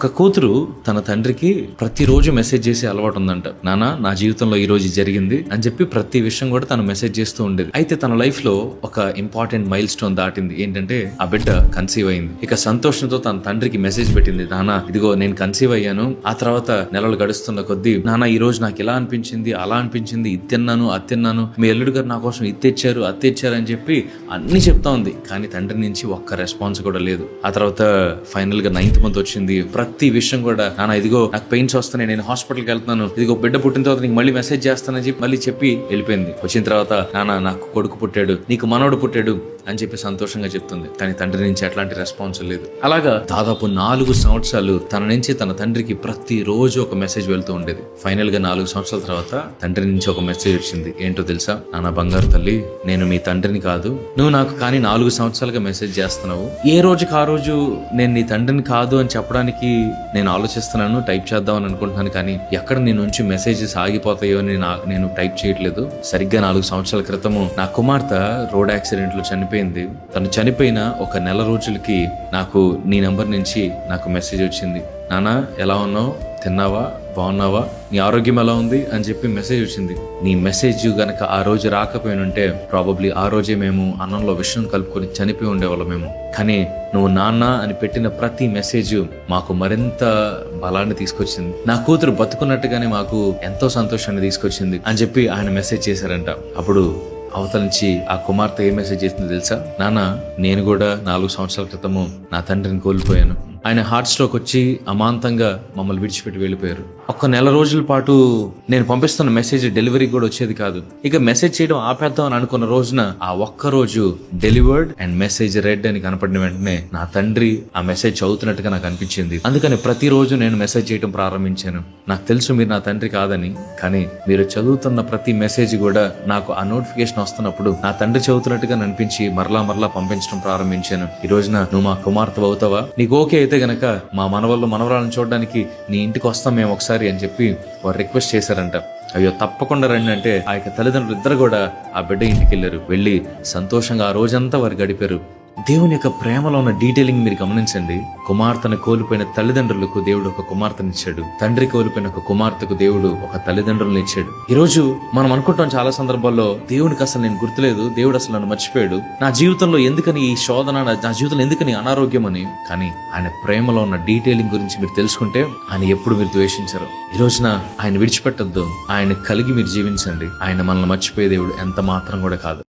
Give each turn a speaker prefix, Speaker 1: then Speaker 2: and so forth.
Speaker 1: ఒక కూతురు తన తండ్రికి ప్రతిరోజు మెసేజ్ చేసే అలవాటు ఉందంట. నాన్న, నా జీవితంలో ఈ రోజు జరిగింది అని చెప్పి ప్రతి విషయం కూడా తను మెసేజ్ చేస్తూ ఉండేది. అయితే తన లైఫ్ లో ఒక ఇంపార్టెంట్ మైల్ స్టోన్ దాటింది. ఏంటంటే ఆ బిడ్డ కన్సీవ్ అయింది. ఇక సంతోషంతో తన తండ్రికి మెసేజ్ పెట్టింది, నాన్న ఇదిగో నేను కన్సీవ్ అయ్యాను. ఆ తర్వాత నెలలు గడుస్తున్న కొద్దీ, నాన్న ఈ రోజు నాకు ఇలా అనిపించింది, అలా అనిపించింది, ఇది తిన్నాను, అది తిన్నాను, మీ అల్లుడు గారు నా కోసం ఇది తెచ్చారు, అది తెచ్చారు అని చెప్పి అన్ని చెప్తా ఉంది. కానీ తండ్రి నుంచి ఒక్క రెస్పాన్స్ కూడా లేదు. ఆ తర్వాత ఫైనల్ గా 9th మంత్ వచ్చింది. ప్రతి విషయం కూడా, నాన్న ఇదిగో నాకు పెయిన్స్ వస్తున్నాయి, నేను హాస్పిటల్కి వెళ్తున్నాను, ఇదిగో బిడ్డ పుట్టిన తర్వాత నీకు మళ్ళీ మెసేజ్ చేస్తానని చెప్పి మళ్ళీ చెప్పి వెళ్ళిపోయింది. వచ్చిన తర్వాత, నాన్న నాకు కొడుకు పుట్టాడు, నీకు మనవడు పుట్టాడు అని చెప్పి సంతోషంగా చెప్తుంది. కానీ తండ్రి నుంచి ఎట్లాంటి రెస్పాన్స్ లేదు. అలాగా దాదాపు 4 సంవత్సరాలు తన నుంచి తన తండ్రికి ప్రతి రోజు ఒక మెసేజ్ వెళ్తూ ఉండేది. ఫైనల్ గా 4 సంవత్సరాల తర్వాత తండ్రి నుంచి ఒక మెసేజ్ వచ్చింది. ఏంటో తెలుసా? నాన్న బంగారు తల్లి, నేను మీ తండ్రిని కాదు, నువ్వు నాకు కానీ 4 సంవత్సరాలుగా మెసేజ్ చేస్తున్నావు. ఏ రోజుకి ఆ రోజు నేను నీ తండ్రిని కాదు అని చెప్పడానికి నేను ఆలోచిస్తున్నాను, టైప్ చేద్దామని అనుకుంటున్నాను. కానీ ఎక్కడ నీ నుంచి మెసేజెస్ ఆగిపోతాయో అని నేను టైప్ చేయట్లేదు. సరిగ్గా 4 సంవత్సరాల క్రితము నా కుమార్తె రోడ్ యాక్సిడెంట్ లో చనిపోయింది. తను చనిపోయిన ఒక నెల రోజులకి నాకు నీ నంబర్ నుంచి నాకు మెసేజ్ వచ్చింది. నాన్న ఎలా ఉన్నావు, తిన్నావా, బాగున్నావా, నీ ఆరోగ్యం ఎలా ఉంది అని చెప్పి మెసేజ్ వచ్చింది. నీ మెసేజ్ గనక ఆ రోజు రాకపోయినుంటే ప్రాబబ్లీ ఆ రోజే మేము అన్నంలో విషయం కలుపుకొని చనిపోయి ఉండేవాళ్ళమేమో. కానీ నువ్వు నాన్న అని పెట్టిన ప్రతి మెసేజ్ మాకు మరింత బలాన్ని తీసుకొచ్చింది. నా కూతురు బతుకున్నట్టుగానే మాకు ఎంతో సంతోషాన్ని తీసుకొచ్చింది అని చెప్పి ఆయన మెసేజ్ చేశారంట. అప్పుడు అవతల నుంచి ఆ కుమార్తె ఏ మెసేజ్ చేసిందో తెలుసా? నాన్న, నేను కూడా 4 సంవత్సరాల క్రితము నా తండ్రిని కోల్పోయాను. ఆయన హార్ట్ స్ట్రోక్ వచ్చి అమాంతంగా మమ్మల్ని విడిచిపెట్టి వెళ్ళిపోయారు. ఒక్క నెల రోజుల పాటు నేను పంపిస్తున్న మెసేజ్ డెలివరీ కూడా వచ్చేది కాదు. ఇక మెసేజ్ చేయడం ఆపేద్దాం అని అనుకున్న రోజున ఆ ఒక్క రోజు డెలివర్డ్ అండ్ మెసేజ్ రెడ్ అని కనపడిన వెంటనే నా తండ్రి ఆ మెసేజ్ చదువుతున్నట్టుగా నాకు అనిపించింది. అందుకని ప్రతిరోజు నేను మెసేజ్ చేయడం ప్రారంభించాను. నాకు తెలుసు మీరు నా తండ్రి కాదని, కానీ మీరు చదువుతున్న ప్రతి మెసేజ్ కూడా నాకు ఆ నోటిఫికేషన్ వస్తున్నప్పుడు నా తండ్రి చదువుతున్నట్టుగా అనిపించి మరలా పంపించడం ప్రారంభించాను. ఈ రోజున నువ్వు మా కుమార్తె అవుతావా? నీకు ఓకే అయితే గనక మా మనవరాలను చూడడానికి నీ ఇంటికి వస్తాం మేము ఒకసారి అని చెప్పి వారు రిక్వెస్ట్ చేశారంట. అయ్యో తప్పకుండా రండి అంటే ఆ యొక్క తల్లిదండ్రులు ఇద్దరు కూడా ఆ బిడ్డ ఇంటికి వెళ్ళారు. వెళ్ళి సంతోషంగా ఆ రోజంతా వారు గడిపారు. దేవుని యొక్క ప్రేమలో ఉన్న డీటెయిలింగ్ మీరు గమనించండి. కుమార్తెను కోల్పోయిన తల్లిదండ్రులకు దేవుడు ఒక కుమార్తెనిచ్చాడు. తండ్రి కోల్పోయిన ఒక కుమార్తెకు దేవుడు ఒక తల్లిదండ్రులను ఇచ్చాడు. ఈ రోజు మనం అనుకుంటాం చాలా సందర్భాల్లో, దేవునికి అసలు నేను గుర్తులేదు, దేవుడు అసలు నన్ను మర్చిపోయాడు, నా జీవితంలో ఎందుకని ఈ శోధన, నా జీవితంలో ఎందుకని అనారోగ్యం అని. కానీ ఆయన ప్రేమలో ఉన్న డీటెయిలింగ్ గురించి మీరు తెలుసుకుంటే ఆయన ఎప్పుడు మీరు ద్వేషించరు. ఈ రోజున ఆయన విడిచిపెట్టద్దు, ఆయన కలిగి మీరు జీవించండి. ఆయన మనల్ని మర్చిపోయే దేవుడు ఎంత మాత్రం కూడా కాదు.